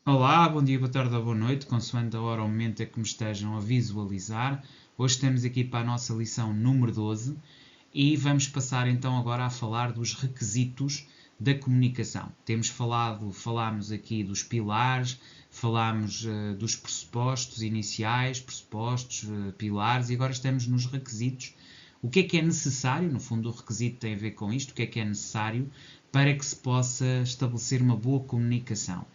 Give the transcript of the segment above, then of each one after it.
Olá, bom dia, boa tarde ou boa noite, consoante a hora ou momento a que me estejam a visualizar. Hoje estamos aqui para a nossa lição número 12 e vamos passar então agora a falar dos requisitos da comunicação. Falámos aqui dos pilares, falámos dos pressupostos iniciais, pressupostos, pilares e agora estamos nos requisitos. O que é necessário? No fundo, o requisito tem a ver com isto. O que é necessário para que se possa estabelecer uma boa comunicação?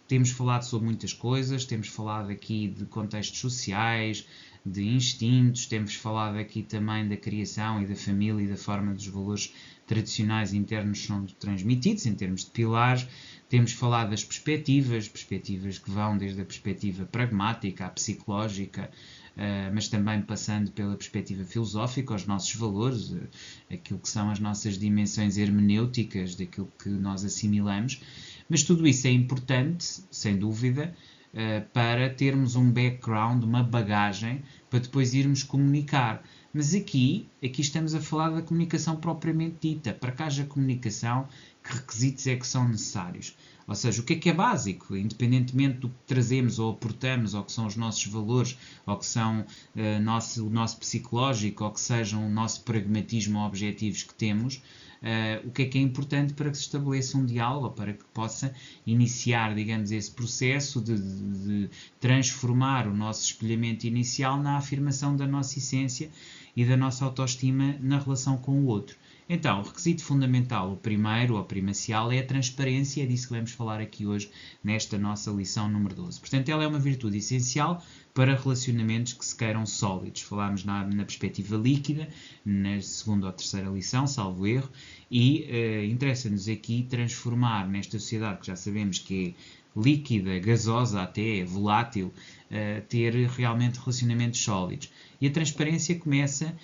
Temos falado sobre muitas coisas, temos falado aqui de contextos sociais, de instintos, temos falado aqui também da criação e da família e da forma dos valores tradicionais internos são transmitidos em termos de pilares. Temos falado das perspectivas que vão desde a perspectiva pragmática à psicológica, mas também passando pela perspectiva filosófica, os nossos valores, aquilo que são as nossas dimensões hermenêuticas, daquilo que nós assimilamos. Mas tudo isso é importante, sem dúvida, para termos um background, uma bagagem, para depois irmos comunicar. Mas aqui estamos a falar da comunicação propriamente dita. Para que haja comunicação, que requisitos é que são necessários? Ou seja, o que é básico, independentemente do que trazemos ou aportamos, ou que são os nossos valores, ou que são o nosso psicológico, ou que sejam o nosso pragmatismo ou objetivos que temos, o que é importante para que se estabeleça um diálogo, para que possa iniciar, digamos, esse processo de transformar o nosso espelhamento inicial na afirmação da nossa essência e da nossa autoestima na relação com o outro. Então, o requisito fundamental, o primeiro, ou primacial, é a transparência, é disso que vamos falar aqui hoje, nesta nossa lição número 12. Portanto, ela é uma virtude essencial para relacionamentos que se queiram sólidos. Falámos na perspectiva líquida, na segunda ou terceira lição, salvo erro, e interessa-nos aqui transformar nesta sociedade que já sabemos que é líquida, gasosa até, volátil, ter realmente relacionamentos sólidos. E a transparência começa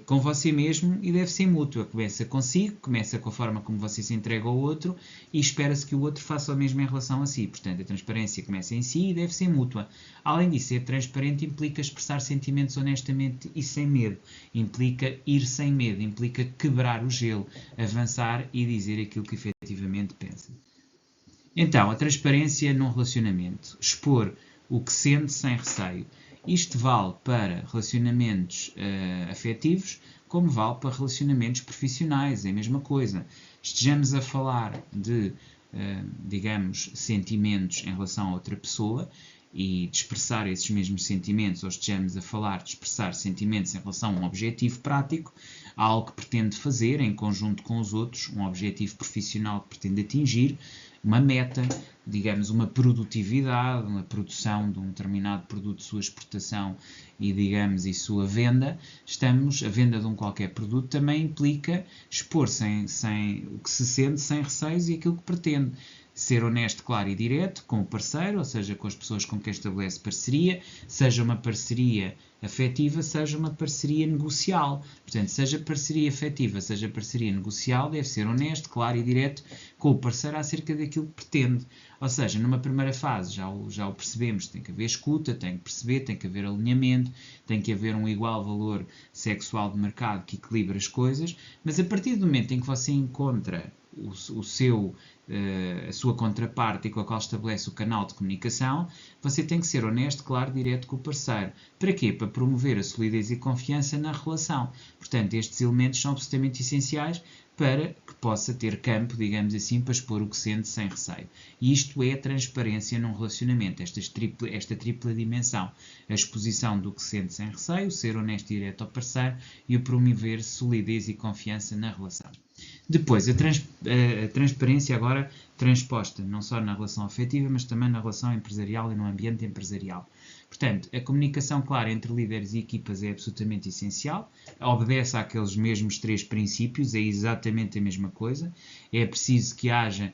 com você mesmo e deve ser mútua. Começa consigo, começa com a forma como você se entrega ao outro e espera-se que o outro faça o mesmo em relação a si. Portanto, a transparência começa em si e deve ser mútua. Além disso, ser transparente implica expressar sentimentos honestamente e sem medo. Implica ir sem medo, implica quebrar o gelo, avançar e dizer aquilo que efetivamente pensa. Então, a transparência num relacionamento. Expor o que sente sem receio. Isto vale para relacionamentos afetivos, como vale para relacionamentos profissionais, é a mesma coisa. Estejamos a falar de, digamos, sentimentos em relação a outra pessoa e de expressar esses mesmos sentimentos, ou estejamos a falar de expressar sentimentos em relação a um objetivo prático, algo que pretende fazer em conjunto com os outros, um objetivo profissional que pretende atingir, uma meta, digamos, uma produtividade, uma produção de um determinado produto, sua exportação e, digamos, e sua venda. A venda de um qualquer produto também implica expor sem o que se sente, sem receios e aquilo que pretende. Ser honesto, claro e direto com o parceiro, ou seja, com as pessoas com quem estabelece parceria, seja uma parceria afetiva, seja uma parceria negocial. Portanto, seja parceria afetiva, seja parceria negocial, deve ser honesto, claro e direto com o parceiro acerca daquilo que pretende. Ou seja, numa primeira fase, já o percebemos, tem que haver escuta, tem que perceber, tem que haver alinhamento, tem que haver um igual valor sexual de mercado que equilibre as coisas, mas a partir do momento em que você encontra a sua contraparte e com a qual estabelece o canal de comunicação, você tem que ser honesto, claro, direto com o parceiro. Para quê? Para promover a solidez e confiança na relação. Portanto, estes elementos são absolutamente essenciais para que possa ter campo, digamos assim, para expor o que sente sem receio. E isto é a transparência num relacionamento, esta tripla dimensão. A exposição do que sente sem receio, ser honesto e direto ao parceiro e o promover solidez e confiança na relação. Depois, a transparência agora transposta não só na relação afetiva, mas também na relação empresarial e no ambiente empresarial. Portanto, a comunicação clara entre líderes e equipas é absolutamente essencial, obedece àqueles mesmos três princípios, é exatamente a mesma coisa. É preciso que haja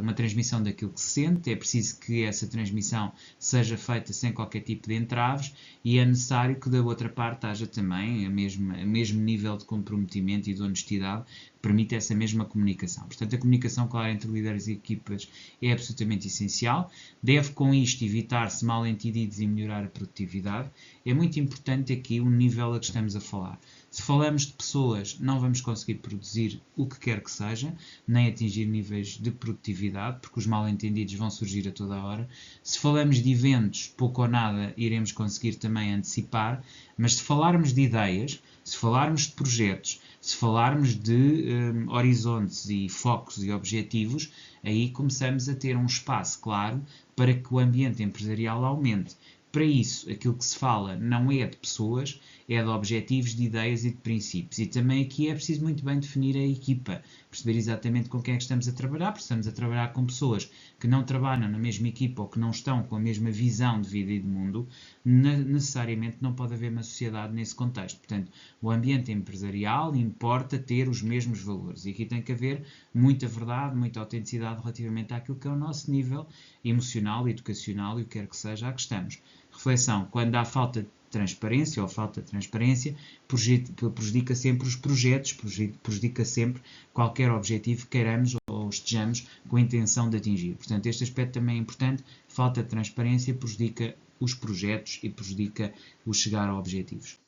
uma transmissão daquilo que se sente, é preciso que essa transmissão seja feita sem qualquer tipo de entraves e é necessário que da outra parte haja também o mesmo nível de comprometimento e de honestidade que permite essa mesma comunicação. Portanto, a comunicação clara entre líderes e equipas é absolutamente essencial. Deve, com isto, evitar-se mal-entendidos e melhorar a produtividade, é muito importante aqui o nível a que estamos a falar. Se falamos de pessoas, não vamos conseguir produzir o que quer que seja, nem atingir níveis de produtividade, porque os mal-entendidos vão surgir a toda a hora. Se falamos de eventos, pouco ou nada iremos conseguir também antecipar, mas se falarmos de ideias, se falarmos de projetos, se falarmos de horizontes e focos e objetivos, aí começamos a ter um espaço claro para que o ambiente empresarial aumente. Para isso, aquilo que se fala não é de pessoas, é de objetivos, de ideias e de princípios. E também aqui é preciso muito bem definir a equipa, perceber exatamente com quem é que estamos a trabalhar, porque estamos a trabalhar com pessoas que não trabalham na mesma equipa ou que não estão com a mesma visão de vida e de mundo, necessariamente não pode haver uma sociedade nesse contexto. Portanto, o ambiente empresarial importa ter os mesmos valores. E aqui tem que haver muita verdade, muita autenticidade relativamente àquilo que é o nosso nível emocional, educacional e o que quer que seja a que estamos. Reflexão: quando há falta de transparência ou falta de transparência, prejudica sempre os projetos, prejudica sempre qualquer objetivo que queiramos ou estejamos com a intenção de atingir. Portanto, este aspecto também é importante. Falta de transparência prejudica os projetos e prejudica o chegar a objetivos.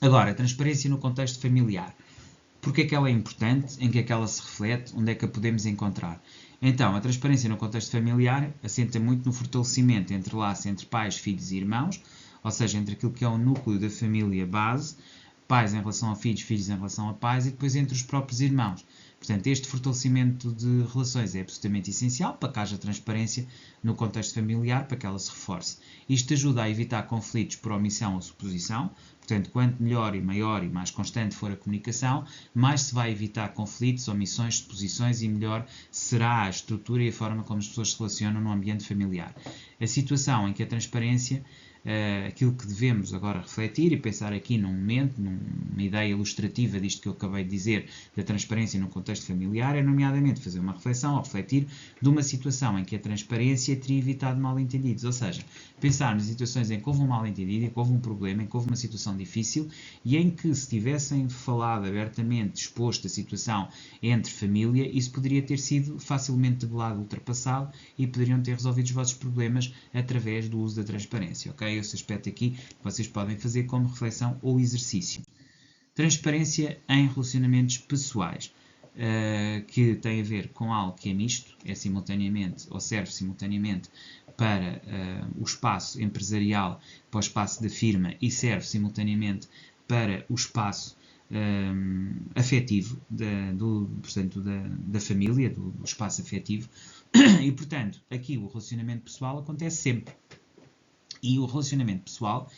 Agora, a transparência no contexto familiar. Porque é que ela é importante? Em que é que ela se reflete? Onde é que a podemos encontrar? Então, a transparência no contexto familiar assenta muito no fortalecimento entre laços entre pais, filhos e irmãos, ou seja, entre aquilo que é o núcleo da família base, pais em relação a filhos, filhos em relação a pais, e depois entre os próprios irmãos. Portanto, este fortalecimento de relações é absolutamente essencial para que haja transparência no contexto familiar, para que ela se reforce. Isto ajuda a evitar conflitos por omissão ou suposição. Portanto, quanto melhor e maior e mais constante for a comunicação, mais se vai evitar conflitos, omissões, suposições e melhor será a estrutura e a forma como as pessoas se relacionam no ambiente familiar. A situação em que a transparência, aquilo que devemos agora refletir e pensar aqui num momento, numa ideia ilustrativa disto que eu acabei de dizer, da transparência no contexto familiar, é nomeadamente fazer uma reflexão ou refletir de uma situação em que a transparência teria evitado mal-entendidos, ou seja, pensarmos em situações em que houve um mal-entendido, em que houve um problema, em que houve uma situação difícil e em que se tivessem falado abertamente, exposto a situação entre família, isso poderia ter sido facilmente debelado, ultrapassado e poderiam ter resolvido os vossos problemas através do uso da transparência, ok? Esse aspecto aqui vocês podem fazer como reflexão ou exercício. Transparência em relacionamentos pessoais, que tem a ver com algo que é misto, é simultaneamente ou serve simultaneamente para o espaço empresarial, para o espaço da firma e serve simultaneamente para o espaço afetivo portanto, da família, do espaço afetivo. E, portanto, aqui o relacionamento pessoal acontece sempre. E o relacionamento pessoal,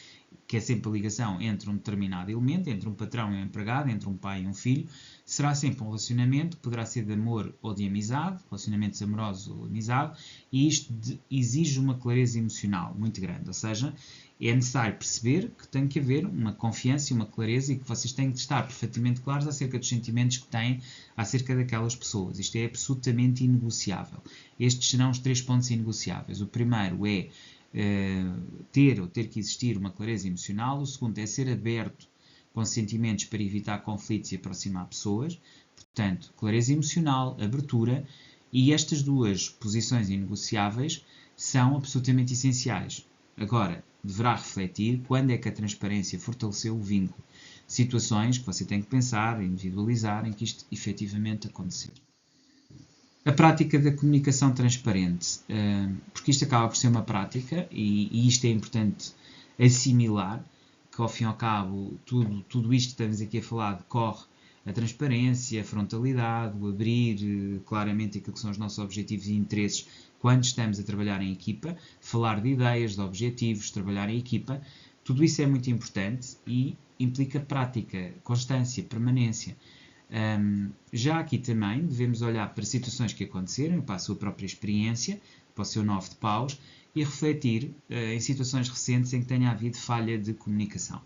que é sempre a ligação entre um determinado elemento, entre um patrão e um empregado, entre um pai e um filho, será sempre um relacionamento que poderá ser de amor ou de amizade, relacionamentos amorosos ou amizade, e isto exige uma clareza emocional muito grande, ou seja, é necessário perceber que tem que haver uma confiança e uma clareza e que vocês têm que estar perfeitamente claros acerca dos sentimentos que têm acerca daquelas pessoas. Isto é absolutamente inegociável. Estes serão os 3 pontos inegociáveis. O primeiro é ter que existir uma clareza emocional. O segundo é ser aberto com sentimentos para evitar conflitos e aproximar pessoas. Portanto, clareza emocional, abertura, e estas duas posições inegociáveis são absolutamente essenciais. Agora, deverá refletir quando é que a transparência fortaleceu o vínculo. Situações que você tem que pensar, individualizar, em que isto efetivamente aconteceu. A prática da comunicação transparente, porque isto acaba por ser uma prática e isto é importante assimilar, que ao fim e ao cabo tudo isto que estamos aqui a falar decorre a transparência, a frontalidade, o abrir claramente aquilo que são os nossos objetivos e interesses quando estamos a trabalhar em equipa, falar de ideias, de objetivos, trabalhar em equipa, tudo isso é muito importante e implica prática, constância, permanência. Já aqui também devemos olhar para situações que aconteceram, para a sua própria experiência, para o seu 9 de paus, e refletir em situações recentes em que tenha havido falha de comunicação.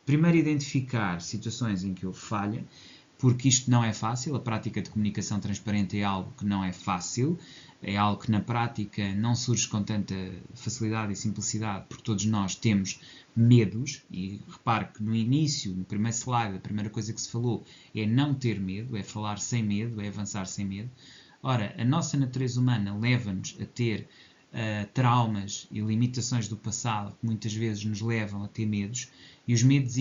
Primeiro, identificar situações em que houve falha, porque isto não é fácil, a prática de comunicação transparente é algo que não é fácil, é algo que na prática não surge com tanta facilidade e simplicidade, porque todos nós temos medos, e repare que no início, no primeiro slide, a primeira coisa que se falou é não ter medo, é falar sem medo, é avançar sem medo. Ora, a nossa natureza humana leva-nos a ter traumas e limitações do passado que muitas vezes nos levam a ter medos, e os medos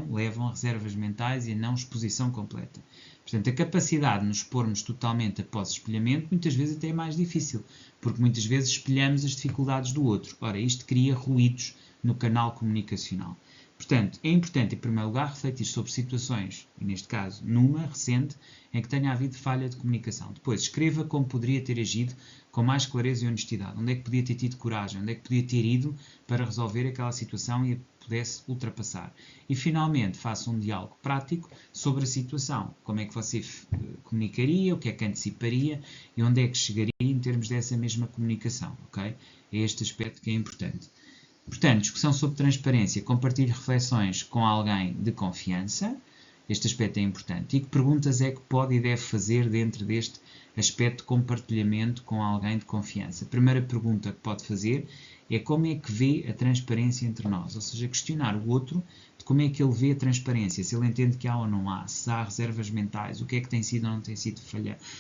levam a reservas mentais e a não exposição completa. Portanto, a capacidade de nos expormos totalmente após espelhamento muitas vezes até é mais difícil, porque muitas vezes espelhamos as dificuldades do outro. Ora, isto cria ruídos no canal comunicacional. Portanto, é importante, em primeiro lugar, refletir sobre situações, e neste caso, numa recente, em que tenha havido falha de comunicação. Depois, escreva como poderia ter agido com mais clareza e honestidade. Onde é que podia ter tido coragem? Onde é que podia ter ido para resolver aquela situação e a pudesse ultrapassar? E, finalmente, faça um diálogo prático sobre a situação. Como é que você comunicaria, o que é que anteciparia e onde é que chegaria em termos dessa mesma comunicação. Okay? É este aspecto que é importante. Portanto, discussão sobre transparência. Compartilhe reflexões com alguém de confiança. Este aspecto é importante. E que perguntas é que pode e deve fazer dentro deste aspecto de compartilhamento com alguém de confiança? A primeira pergunta que pode fazer é como é que vê a transparência entre nós. Ou seja, questionar o outro de como é que ele vê a transparência. Se ele entende que há ou não há. Se há reservas mentais. O que é que tem sido ou não tem sido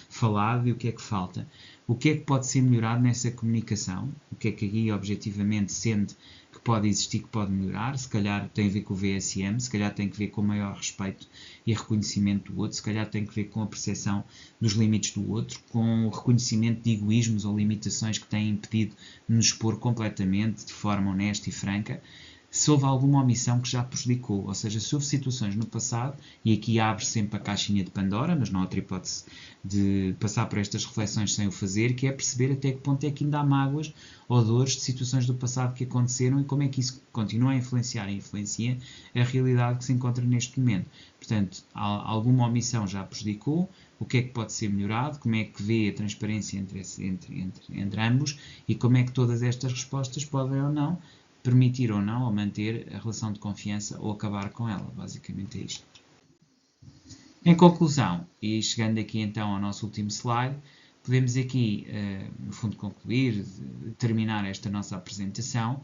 falado e o que é que falta. O que é que pode ser melhorado nessa comunicação? O que é que aqui objetivamente sente que pode existir, que pode melhorar? Se calhar tem a ver com o VSM, se calhar tem a ver com o maior respeito e reconhecimento do outro, se calhar tem a ver com a percepção dos limites do outro, com o reconhecimento de egoísmos ou limitações que têm impedido de nos expor completamente, de forma honesta e franca. Se houve alguma omissão que já prejudicou, ou seja, se houve situações no passado, e aqui abre sempre a caixinha de Pandora, mas não há outra hipótese de passar por estas reflexões sem o fazer, que é perceber até que ponto é que ainda há mágoas ou dores de situações do passado que aconteceram e como é que isso continua a influenciar e influencia a realidade que se encontra neste momento. Portanto, alguma omissão já prejudicou, o que é que pode ser melhorado, como é que vê a transparência entre ambos e como é que todas estas respostas podem ou não permitir ou não, ou manter a relação de confiança ou acabar com ela. Basicamente é isto. Em conclusão, e chegando aqui então ao nosso último slide, podemos aqui, no fundo, concluir, terminar esta nossa apresentação,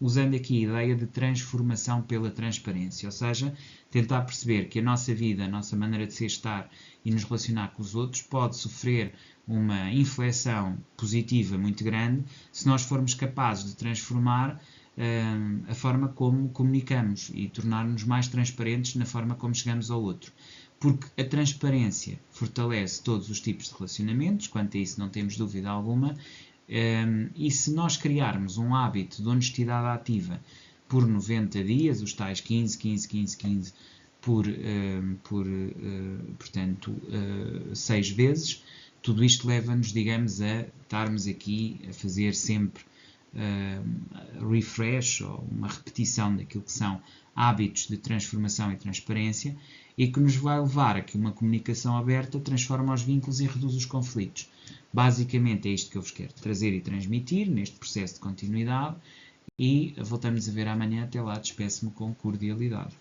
usando aqui a ideia de transformação pela transparência, ou seja, tentar perceber que a nossa vida, a nossa maneira de ser, estar e nos relacionar com os outros pode sofrer uma inflexão positiva muito grande se nós formos capazes de transformar a forma como comunicamos e tornar-nos mais transparentes na forma como chegamos ao outro. Porque a transparência fortalece todos os tipos de relacionamentos, quanto a isso não temos dúvida alguma, e se nós criarmos um hábito de honestidade ativa por 90 dias, os tais 15, 15, 15, 15, portanto, 6 vezes, tudo isto leva-nos, digamos, a estarmos aqui a fazer sempre refresh ou uma repetição daquilo que são hábitos de transformação e transparência e que nos vai levar a que uma comunicação aberta transforma os vínculos e reduz os conflitos. Basicamente é isto que eu vos quero trazer e transmitir neste processo de continuidade e voltamos a ver amanhã. Até lá, despeço-me com cordialidade.